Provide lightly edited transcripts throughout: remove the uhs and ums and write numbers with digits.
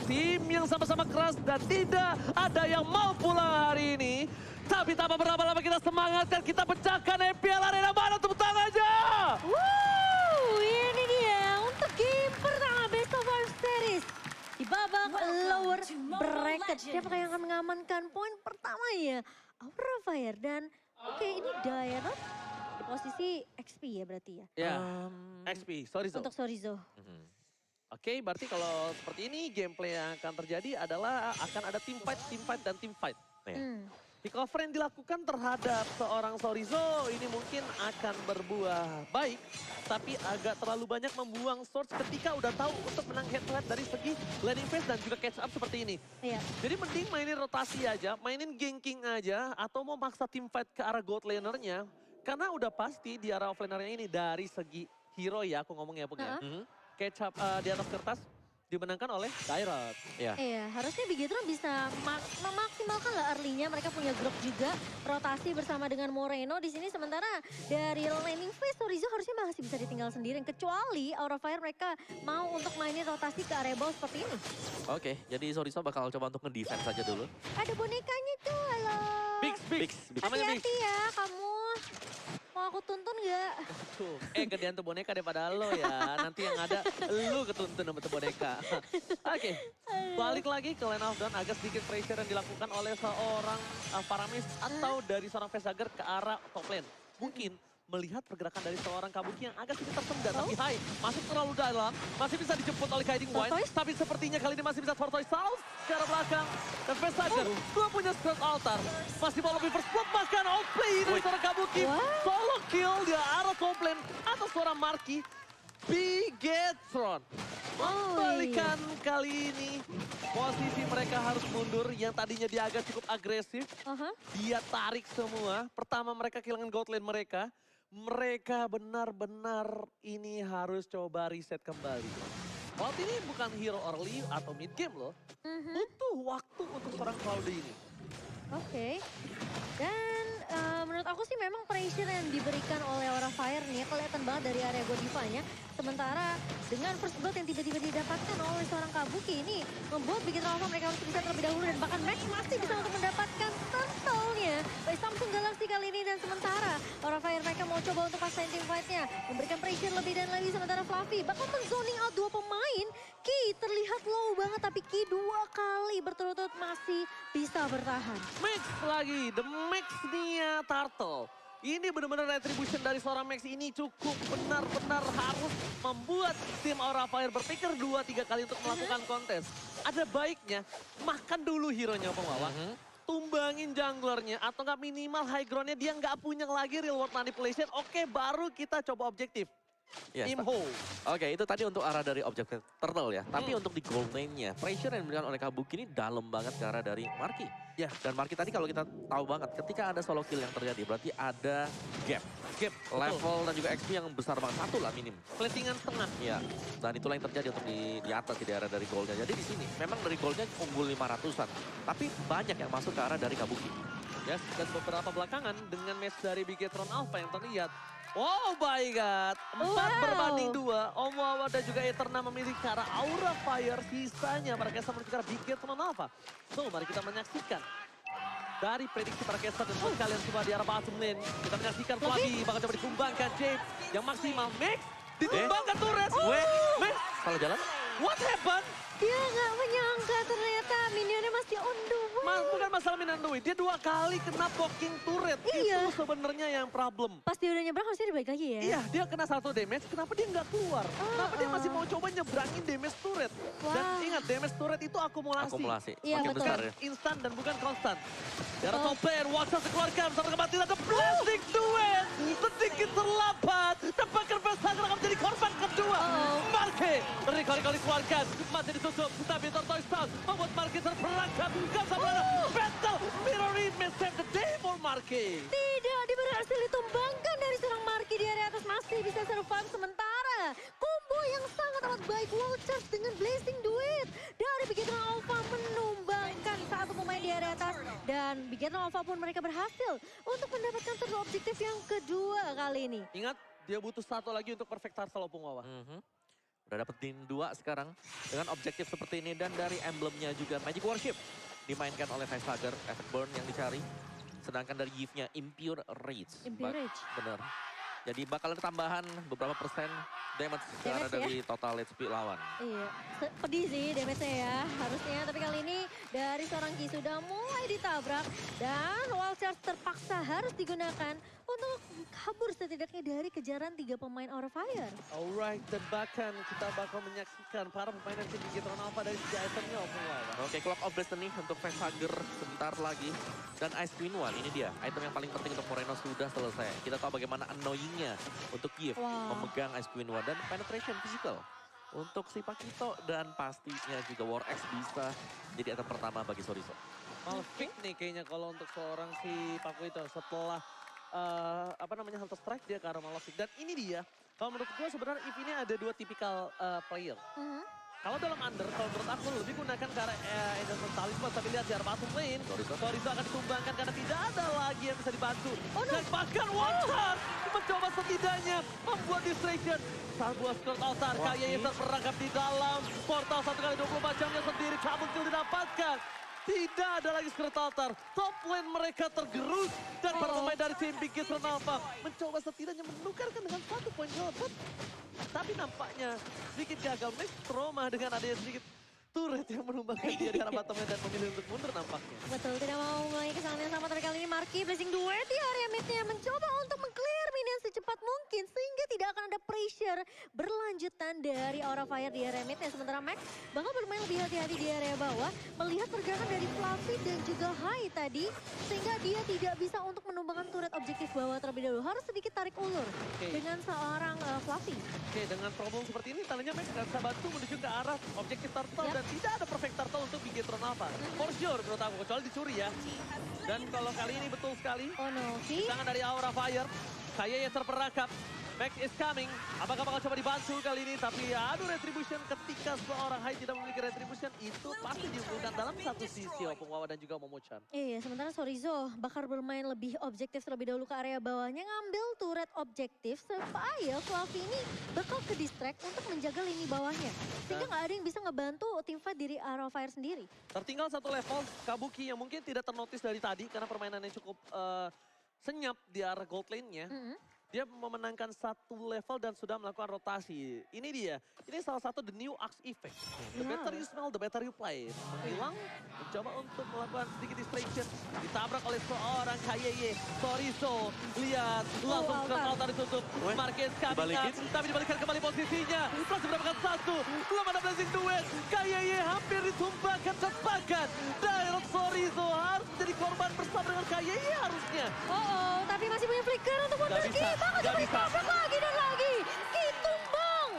Tim yang sama-sama keras dan tidak ada yang mau pulang hari ini. Tapi tanpa berlama-lama kita semangatkan, kita pecahkan MPL Arena. Mana tepuk tangan aja? Ini dia untuk game pertama Best of Our Series. Di babak lower bracket, siapa yang akan mengamankan poin pertamanya? Aura Fire dan ini Diana di posisi XP ya berarti ya? Ya, XP, sorry Zo. Untuk Sorizo. Oke, berarti kalau seperti ini gameplay yang akan terjadi adalah akan ada team fight, dan team fight. Pick over yang dilakukan terhadap seorang Sorizo ini mungkin akan berbuah baik. Tapi agak terlalu banyak membuang source ketika udah tahu untuk menang head to head dari segi landing phase dan juga catch up seperti ini. Iya. Jadi mending mainin rotasi aja, mainin ganking aja, atau mau maksa team fight ke arah gold lanernya. Karena udah pasti di arah offlanernya ini dari segi hero ya, aku ngomong ya Pung ya. Catch up di atas kertas dimenangkan oleh Dyrot. Iya, harusnya Bigetron bisa memaksimalkan lah early-nya. Mereka punya grup juga, rotasi bersama dengan Moreno di sini. Sementara dari landing phase, Sorizo harusnya masih bisa ditinggal sendirian. Kecuali Aura Fire mereka mau untuk mainin rotasi ke area bawah seperti ini. Oke, jadi Sorizo bakal coba untuk nge-defense saja dulu. Ada bonekanya tuh, halo. Bix. Hati-hati ya kamu. Mau aku tuntun gak? Tuh, gedean tuh boneka daripada lo ya. Nanti yang ada lu ketuntun sama tuh boneka. Oke, balik lagi ke line of down. Agak sedikit pressure yang dilakukan oleh seorang Paramis atau dari seorang Vesager ke arah top lane. Mungkin melihat pergerakan dari seorang Kabuki yang agak sedikit tersendat. Tapi masuk terlalu dalam. Masih bisa dijemput oleh Guiding White. Tapi sepertinya kali ini masih bisa Tortoise South ke arah belakang. Dan Vesager belum punya Scrap Altar. Masih mau lebih first blood bahkan outplay dari seorang Kabuki. Solo kill di arah top lane atas seorang Marky. Bigetron membalikan kali ini. Posisi mereka harus mundur yang tadinya dia agak cukup agresif. Dia tarik semua. Pertama mereka kehilangan gold lane mereka. Mereka benar-benar ini harus coba reset kembali. Waktu ini bukan hero early atau mid game loh. Butuh waktu untuk seorang Cloudy ini. Dan menurut aku sih memang pressure yang diberikan oleh Aura Fire nih kelihatan banget dari area Godivanya. Sementara dengan first blood yang tiba-tiba didapatkan oleh seorang Kabuki ini membuat Bigetron Alpha mereka harus bisa terlebih dahulu dan bahkan Max masih bisa untuk mendapatkan turtle-nya dari Samsung Galaxy kali ini. Dan sementara Aura Fire mereka mau coba untuk pas team fight-nya memberikan pressure lebih dan lagi. Sementara Fluffy bakal men-zoning out dua pemain. Ki terlihat low banget tapi Ki dua kali berturut-turut masih bisa bertahan. Max lagi, the Max nia Turtle. Ini benar-benar retribution dari seorang Max ini cukup benar-benar harus membuat tim Aura Fire berpikir 2-3 kali untuk melakukan kontes. Ada baiknya makan dulu hero-nya pembawa. Tumbangin junglernya atau nggak minimal high ground-nya dia nggak punya lagi real world manipulation. Oke, baru kita coba objektif. Imho. Oke, itu tadi untuk arah dari objektif turtle ya. Tapi untuk di gold lane-nya, pressure yang diberikan oleh Kabuki ini dalam banget ke arah dari Marky. Ya. Dan Marky tadi kalau kita tahu banget, ketika ada solo kill yang terjadi, berarti ada gap. Level dan juga XP yang besar banget, satu lah minim. Platingan tengah. Ya, dan itulah yang terjadi untuk di atas, di daerah dari goldnya. Jadi di sini, memang dari goldnya unggul 500-an. Tapi banyak yang masuk ke arah dari Kabuki. Yes, dan beberapa belakangan dengan match dari Bigetron Alpha yang terlihat. Oh my god, 4-2. Omoawa dan juga Eterna memilih ke arah Aura Fire. Sisanya para caster menuju ke arah Bigetron Alpha. So, mari kita menyaksikan. Dari prediksi para caster dan buat kalian semua di arah bottom lane. Kita menyaksikan Fluffy bakal coba disumbangkan James yang maksimal. Max ditumbangkan turret. Max Salah jalan? What happened? Dia nggak menyangka ternyata minionnya masih on the way. Bukan masalah Minan Dwi, dia 2 kali kena poking turret. Iya. Itu sebenarnya yang problem. Pas dia udah nyebrang harusnya dibalik lagi ya. Iya, dia kena 1 damage, kenapa dia nggak keluar? Kenapa dia masih mau coba nyebrangin damage turret? Dan ingat, damage turret itu akumulasi. Iya, Makin betul. besar ya. Instan dan bukan konstan. Darah top player, Waksa dikeluarkan, bersama kebatilan ada blasting duet. Sedikit terlambat, dapatkan Vesager akan menjadi korban kedua. Marke, kali dikeluarkan, masih ditutup, tapi Tortoise South membuat Marke terperangkap. Gasabrana, battle, mirror image, save the day for Marke. Tidak berhasil ditumbangkan dari seorang Marky di area atas masih bisa survive. Sementara combo yang sangat amat baik wall charge dengan blazing duet dari Bigetron Alpha menumbangkan satu pemain di area atas. Dan Bigetron Alpha pun mereka berhasil untuk mendapatkan turtle objektif yang kedua kali ini. Ingat, dia butuh 1 lagi untuk perfect Tarsal Opung Wawa. Udah dapetin 2 sekarang dengan objektif seperti ini dan dari emblemnya juga Magic Worship dimainkan oleh Facehugger, efek burn yang dicari. Sedangkan dari Yves-nya Impure Rage. Impure Rage. Bener. Jadi bakal ada tambahan beberapa persen damage secara dari total HP lawan. Iya, pedih sih damage-nya ya harusnya. Tapi kali ini dari seorang Ki sudah mulai ditabrak. Dan wall charge terpaksa harus digunakan untuk kabur setidaknya dari kejaran 3 pemain Aura Fire. Alright, dan bahkan kita bakal menyaksikan para pemain dari tim Bigetron Alpha dari 3 itemnya Opung Wawa. Oke, Clock of Destiny untuk Facehugger sebentar lagi. Dan Ice Queen One, ini dia. Item yang paling penting untuk Moreno sudah selesai. Kita tahu bagaimana annoyingnya untuk Yves memegang Ice Queen One. Dan penetration physical untuk si Pakito. Dan pastinya juga War X bisa jadi item pertama bagi Sorizo. Malah pick nih kayaknya kalau untuk seorang si Pakito setelah Hunter Strike dia ke arah Malefic. Dan ini dia, kalau menurut gue sebenarnya Eve ini ada 2 tipikal player. Kalau dalam under, kalau menurut aku lebih gunakan ke arah Anderson Talisman. Tapi lihat di arah bottom lane, Sorizo akan ditumbangkan karena tidak ada lagi yang bisa dibantu. Dan bahkan Water mencoba setidaknya membuat distraction. Sebuah Skirt Altar, kayaknya terperangkap di dalam portal 1x24 jamnya sendiri. Cabut kill didapatkan. Tidak ada lagi Skirt Altar. Top lane mereka tergerus. Dan para pemain dari tim Bigetron Alpha mencoba setidaknya menukarkan dengan 1 poin hebat. Tapi nampaknya sedikit gagal. Max trauma dengan adanya sedikit turret yang menumbangkan dia di arah bottom lane dan memilih untuk mundur nampaknya. Betul, tidak mau mengulangi kesalahan yang sama. Tapi kali ini Marky Blessing Duet di area midnya mencoba untuk meng-clear minion secepat mungkin. Sehingga tidak akan ada pressure berlanjutan dari Aura Fire di area midnya. Sementara Max bakal bermain lebih hati-hati di area bawah. Melihat pergerakan dari Fluffy dan juga Hai tadi. Sehingga dia tidak bisa untuk menumbangkan turret objektif bawah terlebih dahulu. Harus sedikit tarik ulur dengan seorang Fluffy. Oke, dengan problem seperti ini tadinya Max gak bisa bantu menuju ke arah objektif turtle. Dan tidak ada perfect turtle untuk Bigetron Alpha. For sure menurut aku, kecuali dicuri ya. Dan kalau kali ini betul sekali. Oh no, Tangan dari Aura Fire. Kayaknya terperangkap. Max is coming. Apakah bakal coba dibantu kali ini? Tapi aduh, Retribution ketika seorang Hai tidak memiliki Retribution itu pasti diunggulkan dalam satu sisi Opung Wawa dan juga Momo-chan. Iya, sementara Sorizo bakal bermain lebih objektif terlebih dahulu ke area bawahnya. Ngambil turret objektif supaya Fluffy ini bakal ke distract untuk menjaga lini bawahnya. Sehingga nggak ada yang bisa ngebantu tim fight dari Aura Fire sendiri. Tertinggal 1 level Kabuki yang mungkin tidak ternotis dari tadi karena permainannya cukup senyap di arah gold lane-nya. Dia memenangkan 1 level dan sudah melakukan rotasi. Ini dia. Ini salah satu the new Axe effect. The better you smell, the better you play. Menghilang, mencoba untuk melakukan sedikit distraction. Ditabrak oleh seorang KYY. Sorizo, lihat. Langsung ke altar ditutup. Marquez kabinat. Tapi dibalikan kembali posisinya. Langsung mendapatkan 1. Belum ada blessing duet. KYY hampir ditumbangkan sepakat. Direct Sorizo harus menjadi korban bersama dengan KYY harusnya. Tapi masih punya flicker untuk Wonder Kid. Bakal coba ditabrak lagi dan lagi. Ki tumbang.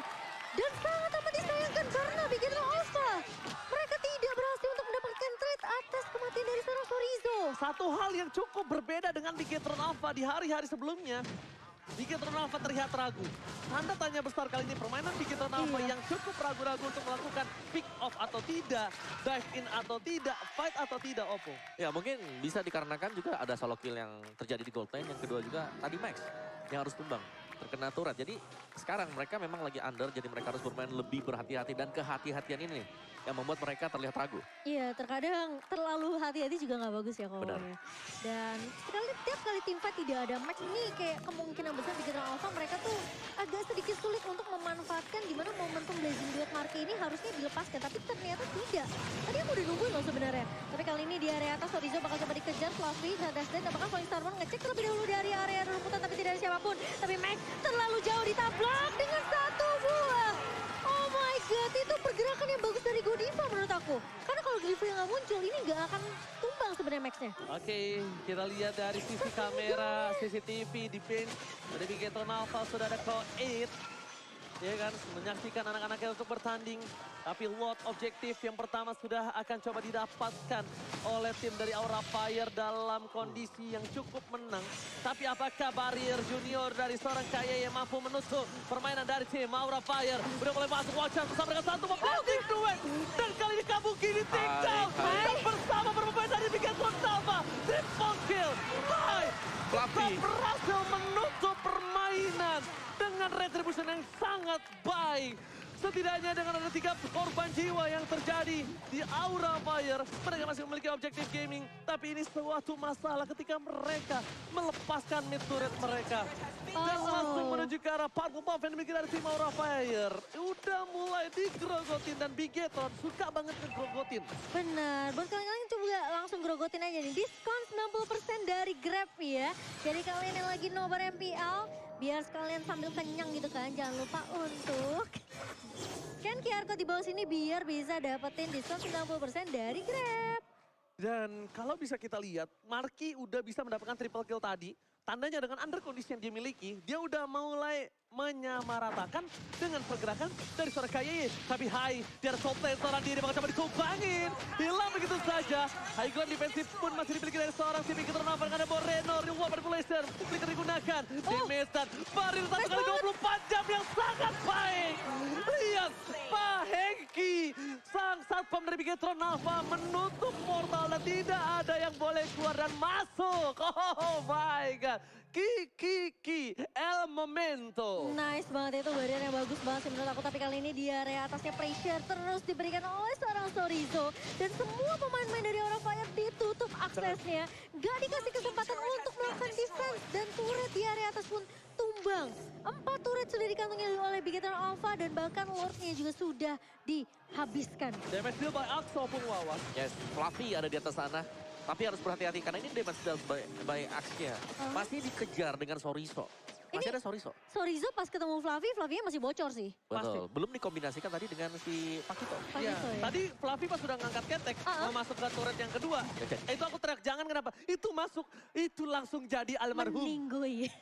Dan sangat amat disayangkan karena Bigetron Alpha. Mereka tidak berhasil untuk mendapatkan trade atas kematian dari seorang Sorizo. Satu hal yang cukup berbeda dengan Bigetron Alpha di hari-hari sebelumnya. Bigetron Alpha terlihat ragu. Tanda tanya besar kali ini permainan Bigetron Alpha yang cukup ragu-ragu untuk melakukan pick off atau tidak, dive in atau tidak, fight atau tidak, Opung. Ya mungkin bisa dikarenakan juga ada solo kill yang terjadi di gold lane. Yang kedua juga tadi Max yang harus tumbang, terkena turret. Jadi sekarang mereka memang lagi under, jadi mereka harus bermain lebih berhati-hati. Dan kehati-hatian ini yang membuat mereka terlihat ragu. Iya, terkadang terlalu hati-hati juga nggak bagus ya kalau Dan tiap kali tim fight tidak ada match ini kayak kemungkinan besar Bigetron Alpha mereka tuh agak sedikit sulit untuk memanfaatkan di mana momentum Blazing Duet Marky ini harusnya dilepaskan. Tapi ternyata tidak. Tadi aku udah nungguin loh sebenarnya. Tapi kali ini di area atas Sorizo bakal coba dikejar Fluffy dan Desden. Apakah Falling Star One ngecek terlebih dahulu dari area rumputan tapi tidak ada siapapun. Tapi Max terlalu jauh ditabrak dengan 1 buah. Oh my god, itu pergerakan yang bagus dari Godiva menurut aku. Karena kalau Godiva yang nggak muncul, ini nggak akan tumbang sebenarnya Max-nya. Oke, kita lihat dari sisi kamera, CCTV di bench. Dari Bigetron Alpha sudah ada Ko8. Ya kan, menyaksikan anak-anaknya untuk bertanding. Tapi lot objektif yang pertama sudah akan coba didapatkan oleh tim dari Aura Fire dalam kondisi yang cukup menang. Tapi apakah barrier junior dari seorang KYY yang mampu menutup permainan dari tim Aura Fire? Udah mulai masuk Watcher bersama dengan 1 blessing duet. Dan kali ini Kabuki di take down. Dan bersama bermain dari Bigetron Alpha. Triple kill. Fluffy berhasil menutup permainan dengan retribution yang sangat baik. Setidaknya jiwa yang terjadi di Aura Fire. Mereka masih memiliki objektif gaming, tapi ini suatu masalah ketika mereka melepaskan mid turret mereka. Dan langsung menuju ke arah Purple Buff yang dimiliki dari tim Aura Fire. Udah mulai digrogotin dan Bigetron suka banget ngegrogotin. Benar, buat kalian coba langsung grogotin aja nih. Diskon 90% dari Grab ya. Jadi kalian yang lagi nobar MPL, biar sekalian sambil kenyang gitu kan. Jangan lupa untuk scan QR code di bawah sini biar bisa dapetin diskon 90% dari Grab. Dan kalau bisa kita lihat, Marky udah bisa mendapatkan triple kill tadi. Tandanya dengan under kondisi yang dia miliki, dia udah mulai menyamaratakan dengan pergerakan dari seorang KYY. Tapi dia harus soplay seorang diri, bakal coba dikumpangin. Hilang begitu saja. High ground defensif pun masih dimiliki dari seorang si Bigetron. Ada Moreno, reward manipulation. Flicker digunakan. Damage dan Barir 1 kali 24 jam yang sangat baik. Lihat, Pak Hengki, sang satpam dari Bigetron Alpha menutup portal dan tidak ada yang boleh keluar dan masuk. Oh my god. Ki, El Momento. Nice banget itu, barrier yang bagus banget sih menurut aku. Tapi kali ini di area atasnya pressure terus diberikan oleh seorang Sorizo. Dan semua pemain-pemain dari Aura Fire ditutup aksesnya. Gak dikasih kesempatan untuk melakukan defense. Dan turret di area atas pun tumbang. 4 turret sudah dikantongi oleh Bigetron Alpha dan bahkan Lordnya juga sudah dihabiskan. Damage deal by Axo pun Wawan. Yes, Fluffy ada di atas sana. Tapi harus berhati-hati karena ini damage dealt by Axe-nya. Masih dikejar dengan Sorizo. Masih ada Sorizo. Sorizo pas ketemu Fluffy-nya masih bocor sih. Betul. Belum dikombinasikan tadi dengan si Pakito. Ya, Pakito ya. tadi Fluffy pas sudah ngangkat ketek, mau masuk ke turret yang kedua. Itu aku teriak, jangan kenapa. Itu masuk, itu langsung jadi almarhum. Meninggoy.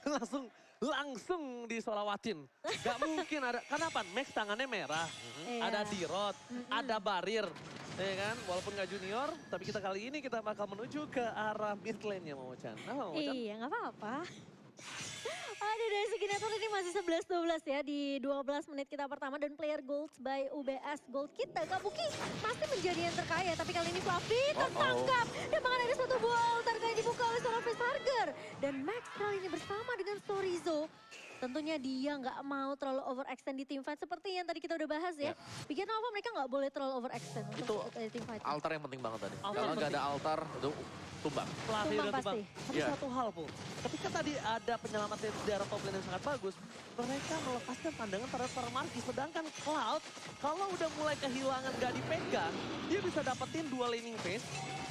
langsung disolawatin. Gak mungkin ada, kenapa? Max tangannya merah, ada D-Rod, ada Barir. Ya kan, walaupun gak junior, tapi kita kali ini kita bakal menuju ke arah mid lane-nya Momo-chan. Iya, nggak apa-apa. Aduh, dari segi network ini masih 11-12 ya di 12 menit kita pertama. Dan player gold by UBS Gold kita, Kabuki masih menjadi yang terkaya. Tapi kali ini Fluffy tertangkap. Dan bahkan ada satu buah altar yang dibuka oleh seorang Facehugger. Dan Max kali ini bersama dengan Sorizo. Tentunya dia nggak mau terlalu overextend di teamfight seperti yang tadi kita udah bahas ya. Bikin apa mereka nggak boleh terlalu overextend Itu untuk teamfight. altar yang penting banget tadi. Altar Kalau nggak ada altar, itu tumbang. Fluffy Tumbang udah tumbang. pasti. Tapi Iya. satu hal, Bu. Ketika tadi ada penyelamatnya di daerah top lane yang sangat bagus, mereka melepaskan pandangan terhadap para Marky. Sedangkan Cloud, kalau udah mulai kehilangan gak dipegang, dia bisa dapetin 2 laning phase.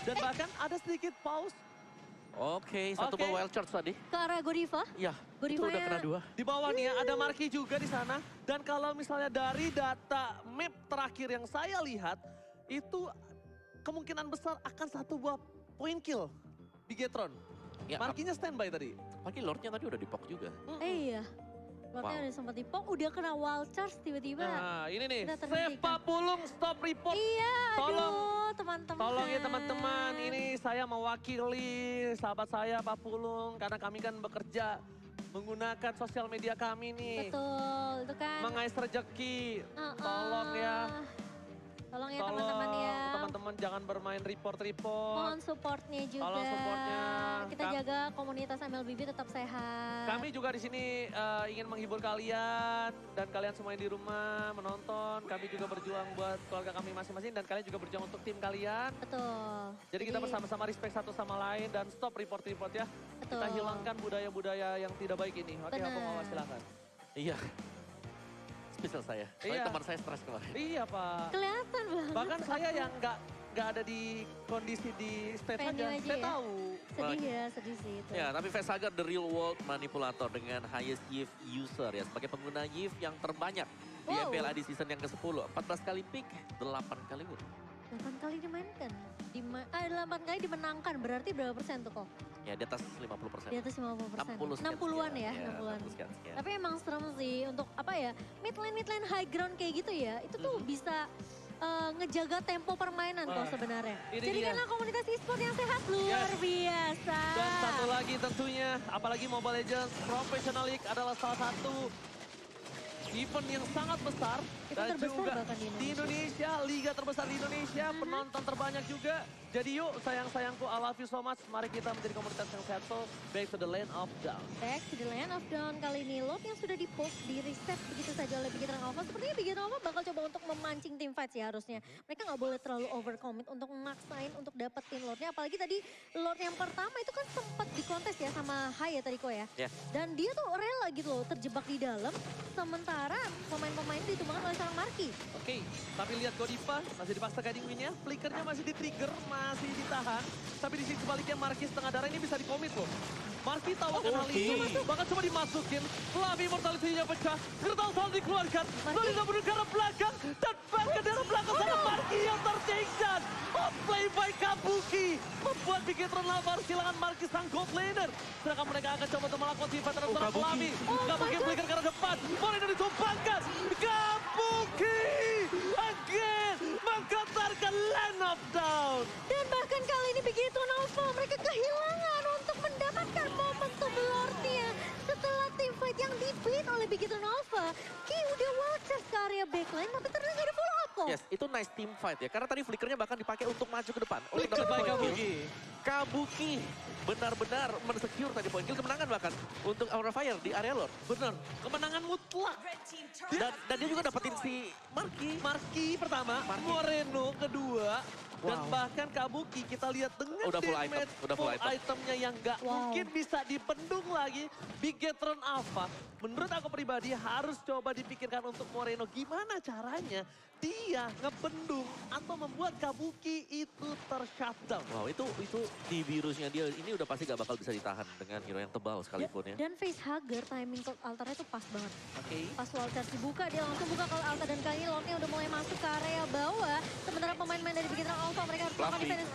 Dan bahkan ada sedikit pause. Oke, satu ball wild charge tadi. Ke arah Godiva. Iya, itu udah kena 2. Di bawah nih ya, ada Marky juga di sana. Dan kalau misalnya dari data map terakhir yang saya lihat, itu kemungkinan besar akan satu buah point kill Bigetron. Ya, Marky-nya standby tadi. apalagi Lordnya tadi udah dipok juga. Iya. Lordnya udah sempat dipok, udah kena wild charge tiba-tiba. Nah ini nih, Kita terhentikan. Save Papulung stop report. Iya, Tolong. aduh teman-teman. Tolong ya teman-teman, ini saya mewakili sahabat saya Papulung. Karena kami kan bekerja menggunakan sosial media kami nih. Betul, itu kan. Mengais rezeki, tolong ya. Tolong ya teman-teman ya. Teman-teman jangan bermain report-report. Mohon supportnya juga. Tolong supportnya. Kita jaga komunitas MLBB tetap sehat. Kami juga di sini ingin menghibur kalian dan kalian semua yang di rumah menonton. Kami juga berjuang buat keluarga kami masing-masing dan kalian juga berjuang untuk tim kalian. Betul. Jadi kita bersama-sama respect satu sama lain dan stop report-report ya. Betul. Kita hilangkan budaya-budaya yang tidak baik ini. Oke, Bener. aku mau silakan. Iya. Spesial saya. Soalnya Iya. teman saya stres kemarin. Iya Pak. Kelihatan banget. Bahkan saya yang nggak ada di kondisi di stage Venue aja, aja saya ya? tahu. Sedih ya, sedih sih itu. Ya, tapi Facehugger the real world manipulator dengan highest Yiv user ya. Sebagai pengguna Yiv yang terbanyak di Wow. MPL di season yang ke-10. 14 kali pick, 8 kali win. 8 kali dimainkan. 8 kali dimenangkan, berarti berapa persen tuh kok? Ya, di atas 50%. Di atas 50%. 60 sekian 60-an ya, sekian. 60-an. 60 sekian sekian. Tapi emang serem sih untuk apa ya, mid lane high ground kayak gitu ya, itu tuh bisa ngejaga tempo permainan kok sebenarnya. ini Jadikanlah dia. komunitas e-sport yang sehat luar biasa. Dan satu lagi tentunya, apalagi Mobile Legends Professional League adalah salah satu event yang sangat besar Itu terbesar bahkan di Indonesia. Liga terbesar di Indonesia, penonton terbanyak juga. Jadi yuk sayang-sayangku, I love you so much. Mari kita menjadi komunitas yang sehat. So, back to the land of down. Back to the land of down. Kali ini Lord yang sudah di-post, di-reset begitu saja oleh Big Hit Alpha. Sepertinya Big Hit Alpha bakal coba untuk memancing tim fight sih harusnya. Mereka nggak boleh terlalu overcommit untuk memaksain untuk dapetin Lordnya. Apalagi tadi Lord yang pertama itu kan sempat dikontes ya sama Hai ya tadi kok ya. Ya. Dan dia tuh rela gitu loh terjebak di dalam. Sementara pemain-pemain ditumbangkan oleh seorang Marky. Oke, tapi lihat Godiva masih dipaksa guiding win-nya. Flickernya masih di-trigger, masih ditahan. Tapi di sisi sebaliknya Marky setengah darah ini bisa dikomit loh. Marky tahu akan hal itu, bahkan cuma dimasukin. Flavi mortality-nya pecah, Gertal Sound dikeluarkan. Lalu dia ke arah belakang, dan bahkan dari belakang sana Marky yang tercengsat. Outplay by Kabuki, membuat Big Hit Alpha harus kehilangan Marky sang gold laner. Sedangkan mereka akan coba untuk melakukan sifat terhadap seorang Flavi. Kabuki flicker ke arah depan, Moreno ditumpangkan. Kabuki again menggetarkan Land of Down. Dan bahkan kali ini Big Hit Alpha mereka kehilangan untuk mendapatkan momentum Lordnya. Setelah tim fight yang di-beat oleh Big Hit Alpha, Ki udah wild charge ke area backline tapi ternyata gak ada follow up kok. Yes, itu nice team fight ya. Karena tadi flickernya bahkan dipakai untuk maju ke depan. Untuk Flicker by dapat point kill. Kabuki. Kabuki benar-benar mensecure tadi point kill, kemenangan bahkan untuk Aura Fire di area Lord. Bener, kemenangan mutlak. Dan dia juga dapetin si Marky. Marky pertama, Moreno kedua. Dan bahkan Kabuki kita lihat dengan Udah full item, damage udah full item. itemnya yang gak mungkin bisa dipendung lagi. Big Hit Alpha, menurut aku pribadi harus coba dipikirkan untuk Moreno. Gimana caranya dia ngebendung atau membuat Kabuki itu ter-shutdown. Wow, itu di virusnya dia ini udah pasti gak bakal bisa ditahan dengan hero yang tebal sekalipun ya. Dan facehugger timing Cold Altarnya itu pas banget. Oke. Pas Wild Charge dibuka, dia langsung buka Cold Altar dan kali ini Lordnya udah mulai masuk ke area bawah. Sementara pemain-pemain dari Big Hit Alpha mereka harus melakukan Fluffy. defense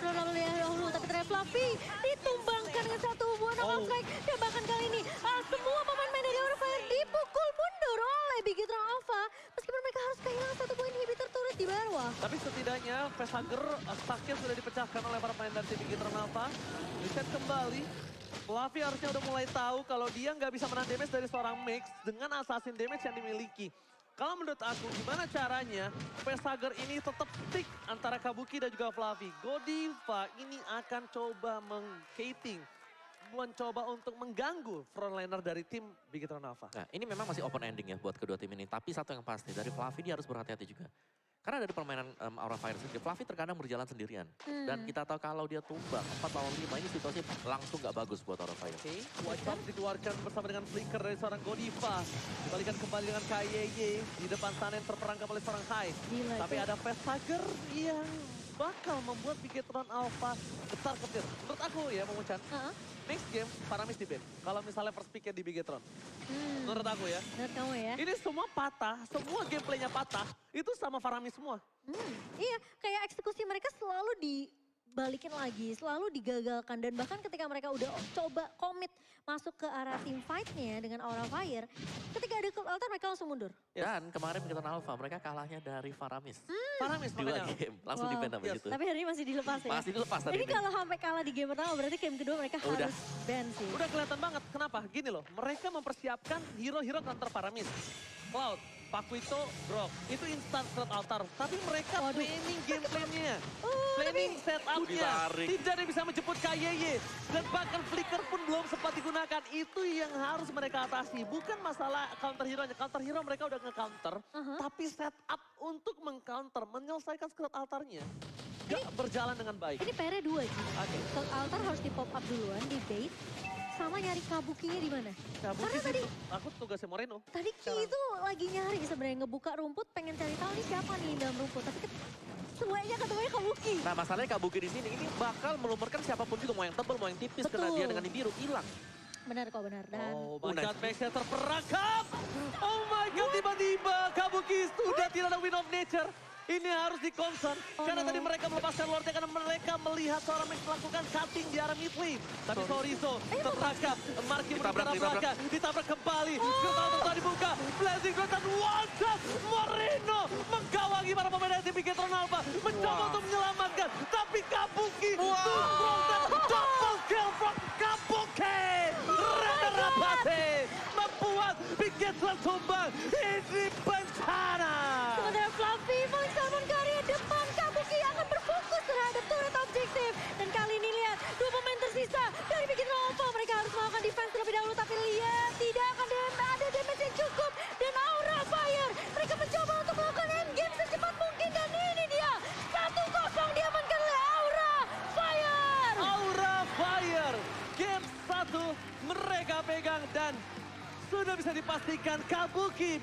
dahulu. Tapi ternyata Fluffy ditumbangkan dengan satu hubungan knockout strike. Dan bahkan kali ini semua pemain-pemain dari Aura Fire dipukul mundur oleh Big Hit Alpha. Meskipun mereka harus kehilangan satu poin inhibitor turret di bawah. Tapi setidaknya facehugger stucknya sudah dipecahkan oleh para pemain dari Big Hit Alpha. Reset kembali. Fluffy harusnya udah mulai tahu kalau dia nggak bisa menahan damage dari seorang Mix dengan assassin damage yang dimiliki. Kalau menurut aku, gimana caranya facehugger ini tetap stick antara Kabuki dan juga Fluffy. Godiva ini akan coba meng-cating, mencoba untuk mengganggu frontliner dari tim Big Hit Alpha. Nah, ini memang masih open ending ya buat kedua tim ini. Tapi satu yang pasti, dari Fluffy dia harus berhati-hati juga. Karena dari permainan Aura Fire sendiri, Fluffy terkadang berjalan sendirian. Dan kita tahu kalau dia tumbang 4 lawan 5, ini situasi langsung gak bagus buat Aura Fire. Oke, White Buff dikeluarkan bersama dengan flicker dari seorang Godiva. Dibalikan kembali dengan KYY. Di depan sana yang terperangkap oleh seorang Hai. Gila, Tapi itu. ada facehugger yang bakal membuat Big Hit Alpha besar ketir. Menurut aku ya, Memucan. Next game, Paramis di ban. Kalau misalnya first pick di Big Hit Menurut aku ya. Menurut kamu ya? Ini semua patah, semua gameplaynya patah. Itu sama Faramis semua. Iya, kayak eksekusi mereka selalu dibalikin lagi, selalu digagalkan. Dan bahkan ketika mereka udah coba komit masuk ke arah team fight-nya dengan Aura Fire, ketika ada Cold Altar mereka langsung mundur. Dan kemarin Big Hit Alpha, mereka kalahnya dari Faramis. Faramis 2 makanya. game, langsung di ban sama Yes. gitu. Tapi hari ini masih dilepas ya? Masih dilepas tadi Jadi ini. kalau sampai kalah di game pertama berarti game kedua mereka Udah. harus ban sih. Udah kelihatan banget. Kenapa? Gini loh, mereka mempersiapkan hero-hero counter Paramis. Cloud, Pakuito, Grok. Itu instant Cold Altar. Tapi mereka planning gameplaynya. Planning setupnya. Ditarik. Tidak ada yang bisa menjemput KYY. Dan bahkan flicker pun belum sempat digunakan. Itu yang harus mereka atasi. Bukan masalah counter hero-nya. Counter hero mereka udah nge-counter. Tapi setup untuk meng-counter, menyelesaikan Cold Altarnya. Gak berjalan dengan baik. Ini PR-nya 2 sih. Oke. Cold Altar harus di pop up duluan, di bait. Sama nyari Kabukinya di mana? Kabuki Karena sih, tadi aku tugasnya Moreno. Tadi Ki itu lagi nyari sebenarnya ngebuka rumput, pengen cari tahu nih siapa nih dalam rumput. Tapi semuanya ketemunya Kabuki. Nah, masalahnya Kabuki di sini ini bakal melumurkan siapapun juga, mau yang tebal, mau yang tipis, Betul. kena dia dengan yang biru, hilang. Benar kok, benar. Dan Oh, nice. Bajat Maxnya terperangkap. Oh my God, tiba-tiba Kabuki sudah tidak ada win of nature. Ini harus di-concern. Karena tadi mereka melepaskan Lordnya karena mereka melihat seorang Max melakukan cutting di arah mid lane. Tapi Sorizo terperangkap. Marky menuju ke arah belakang. Ditabrak kembali. Gertal telah dibuka. Blazing Growth dan one shot. Moreno menggawangi para pemain dari tim Big Hit Alpha. Mencoba untuk menyelamatkan. Tapi Kabuki. Double kill from Kabuki. Render Rapate membuat Big Hit tumbang. Ini bencana. pastikan Kabuki